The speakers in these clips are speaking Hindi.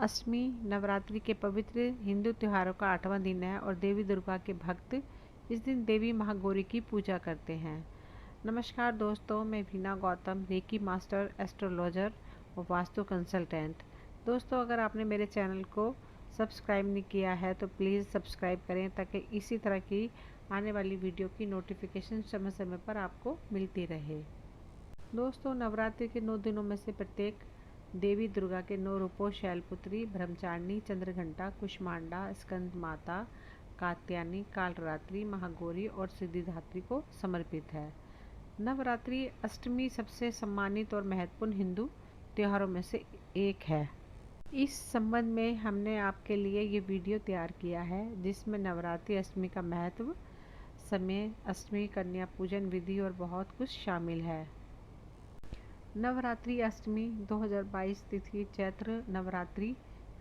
अष्टमी नवरात्रि के पवित्र हिंदू त्योहारों का 8वां दिन है और देवी दुर्गा के भक्त इस दिन देवी महागौरी की पूजा करते हैं। नमस्कार दोस्तों, मैं Veena Gautam, reiki master, astrologer और वास्तु कंसल्टेंट। दोस्तों, अगर आपने मेरे चैनल को सब्सक्राइब नहीं किया है तो प्लीज़ सब्सक्राइब करें ताकि इसी तरह की आने वाली वीडियो की नोटिफिकेशन समय समय पर आपको मिलती रहे। दोस्तों, नवरात्रि के 9 दिनों में से प्रत्येक देवी दुर्गा के 9 रूपों शैलपुत्री, ब्रह्मचारिणी, चंद्रघंटा, कुष्मांडा, स्कंद माता, कात्यायनी, कालरात्रि, महागौरी और सिद्धिदात्री को समर्पित है। नवरात्रि अष्टमी सबसे सम्मानित और महत्वपूर्ण हिंदू त्योहारों में से एक है। इस संबंध में हमने आपके लिए ये वीडियो तैयार किया है जिसमें नवरात्रि अष्टमी का महत्व, समय, अष्टमी कन्या पूजन विधि और बहुत कुछ शामिल है। नवरात्रि अष्टमी 2022 तिथि चैत्र नवरात्रि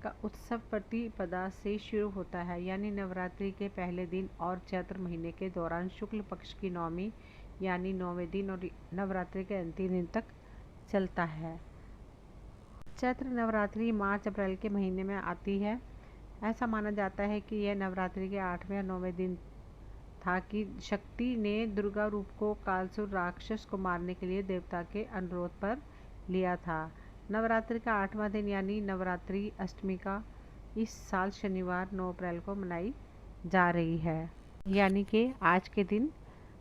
का उत्सव प्रतिपदा से शुरू होता है, यानी नवरात्रि के पहले दिन और चैत्र महीने के दौरान शुक्ल पक्ष की नवमी यानी 9वें दिन और नवरात्रि के अंतिम दिन तक चलता है। चैत्र नवरात्रि मार्च अप्रैल के महीने में आती है। ऐसा माना जाता है कि यह नवरात्रि के 8वें या 9वें दिन था कि शक्ति ने दुर्गा रूप को कालसुर राक्षस को मारने के लिए देवता के अनुरोध पर लिया था। नवरात्रि का 8वां दिन यानी नवरात्रि अष्टमी का इस साल शनिवार 9 अप्रैल को मनाई जा रही है, यानी कि आज के दिन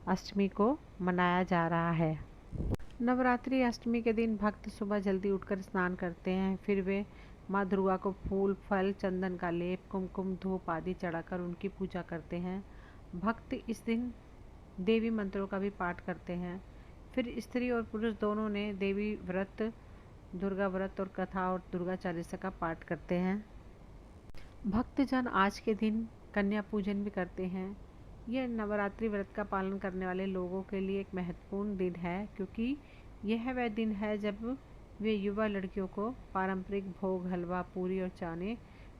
अष्टमी को मनाया जा रहा है। नवरात्रि अष्टमी के दिन भक्त सुबह जल्दी उठकर स्नान करते हैं। फिर वे माँ दुर्गा को फूल, फल, चंदन का लेप, कुमकुम, धूप आदि चढ़ाकर उनकी पूजा करते हैं। भक्त इस दिन देवी मंत्रों का भी पाठ करते हैं। फिर स्त्री और पुरुष दोनों ने देवी व्रत, दुर्गा व्रत और कथा और दुर्गा चालीसा का पाठ करते हैं। भक्तजन आज के दिन कन्या पूजन भी करते हैं। यह नवरात्रि व्रत का पालन करने वाले लोगों के लिए एक महत्वपूर्ण दिन है, क्योंकि यह वह दिन है जब वे युवा लड़कियों को पारंपरिक भोग, हलवा, पूरी और चाने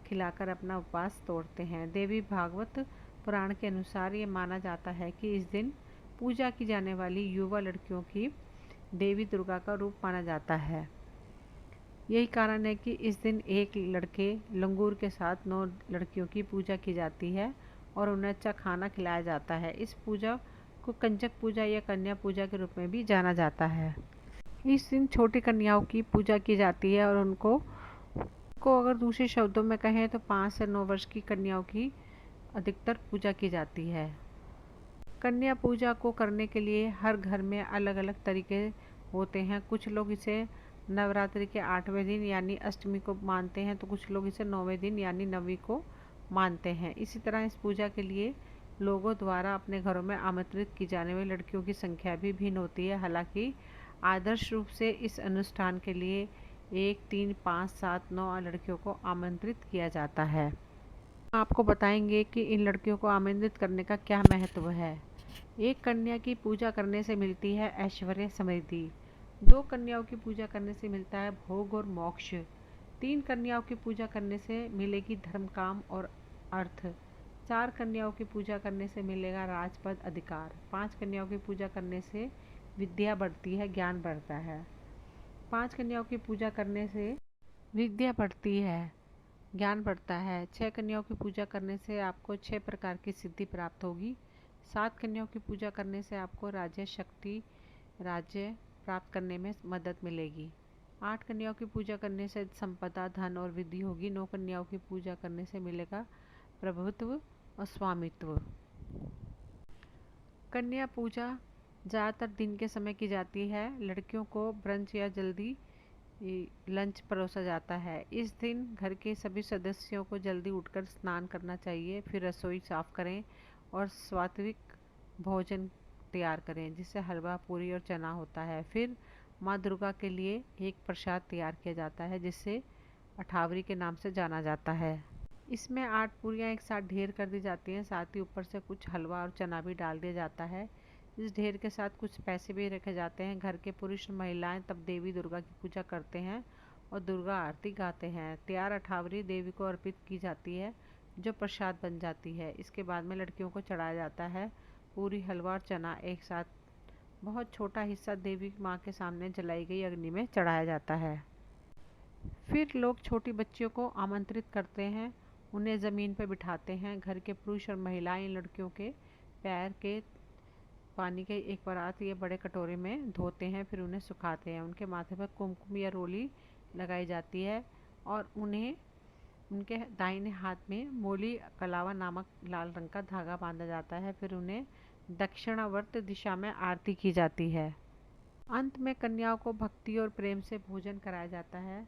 खिलाकर अपना उपवास तोड़ते हैं। देवी भागवत पुराण के अनुसार ये माना जाता है कि इस दिन पूजा की जाने वाली युवा लड़कियों की देवी दुर्गा का रूप माना जाता है। यही कारण है कि इस दिन एक लड़के लंगूर के साथ 9 लड़कियों की पूजा की जाती है और उन्हें अच्छा खाना खिलाया जाता है। इस पूजा को कंजक पूजा या कन्या पूजा के रूप में भी जाना जाता है। इस दिन छोटी कन्याओं की पूजा की जाती है और उनको अगर दूसरे शब्दों में कहें तो 5 से 9 वर्ष की कन्याओं की अधिकतर पूजा की जाती है। कन्या पूजा को करने के लिए हर घर में अलग अलग तरीके होते हैं। कुछ लोग इसे नवरात्रि के 8वें दिन यानी अष्टमी को मानते हैं, तो कुछ लोग इसे 9वें दिन यानी नवमी को मानते हैं। इसी तरह इस पूजा के लिए लोगों द्वारा अपने घरों में आमंत्रित की जाने वाली लड़कियों की संख्या भी भिन्न होती है। हालांकि आदर्श रूप से इस अनुष्ठान के लिए 1, 3, 5, 7, 9 लड़कियों को आमंत्रित किया जाता है। आपको बताएंगे कि इन लड़कियों को आमंत्रित करने का क्या महत्व है। एक कन्या की पूजा करने से मिलती है ऐश्वर्य, समृद्धि। 2 कन्याओं की पूजा करने से मिलता है भोग और मोक्ष। 3 कन्याओं की पूजा करने से मिलेगी धर्म, काम और अर्थ। 4 कन्याओं की पूजा करने से मिलेगा राजपद, अधिकार। 5 कन्याओं की पूजा करने से विद्या बढ़ती है, ज्ञान बढ़ता है। 5 कन्याओं की पूजा करने से विद्या बढ़ती है, ज्ञान बढ़ता है। 6 कन्याओं की पूजा करने से आपको 6 प्रकार की सिद्धि प्राप्त होगी। 7 कन्याओं की पूजा करने से आपको राज्य शक्ति, राज्य प्राप्त करने में मदद मिलेगी। 8 कन्याओं की पूजा करने से संपदा, धन और वृद्धि होगी। 9 कन्याओं की पूजा करने से मिलेगा प्रभुत्व और स्वामित्व। कन्या पूजा ज़्यादातर दिन के समय की जाती है। लड़कियों को ब्रंच या जल्दी लंच परोसा जाता है। इस दिन घर के सभी सदस्यों को जल्दी उठकर स्नान करना चाहिए। फिर रसोई साफ करें और सात्विक भोजन तैयार करें, जिससे हलवा, पूरी और चना होता है। फिर माँ दुर्गा के लिए एक प्रसाद तैयार किया जाता है जिसे अठावरी के नाम से जाना जाता है। इसमें 8 पूरियाँ एक साथ ढेर कर दी जाती हैं, साथ ही ऊपर से कुछ हलवा और चना भी डाल दिया जाता है। इस ढेर के साथ कुछ पैसे भी रखे जाते हैं। घर के पुरुष महिलाएं तब देवी दुर्गा की पूजा करते हैं और दुर्गा आरती गाते हैं। तैयार अठावरी देवी को अर्पित की जाती है, जो प्रसाद बन जाती है। इसके बाद में लड़कियों को चढ़ाया जाता है पूरी, हलवा और चना एक साथ। बहुत छोटा हिस्सा देवी माँ के सामने जलाई गई अग्नि में चढ़ाया जाता है। फिर लोग छोटी बच्चियों को आमंत्रित करते हैं, उन्हें ज़मीन पर बिठाते हैं। घर के पुरुष और महिलाएं लड़कियों के पैर के पानी के एक परात या बड़े कटोरे में धोते हैं, फिर उन्हें सुखाते हैं। उनके माथे पर कुमकुम या रोली लगाई जाती है और उन्हें उनके दाहिने हाथ में मोली कलावा नामक लाल रंग का धागा बांधा जाता है। फिर उन्हें दक्षिणावर्त दिशा में आरती की जाती है। अंत में कन्याओं को भक्ति और प्रेम से भोजन कराया जाता है।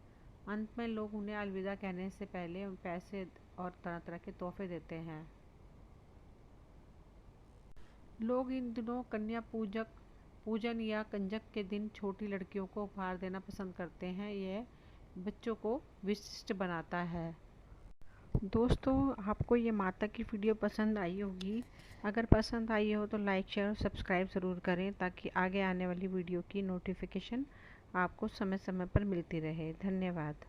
अंत में लोग उन्हें अलविदा कहने से पहले पैसे और तरह तरह के तोहफे देते हैं। लोग इन दिनों कन्या पूजन या कंजक के दिन छोटी लड़कियों को उपहार देना पसंद करते हैं। यह बच्चों को विशिष्ट बनाता है। दोस्तों, आपको ये माता की वीडियो पसंद आई होगी। अगर पसंद आई हो तो लाइक शेयर और सब्सक्राइब ज़रूर करें, ताकि आगे आने वाली वीडियो की नोटिफिकेशन आपको समय समय पर मिलती रहे। धन्यवाद।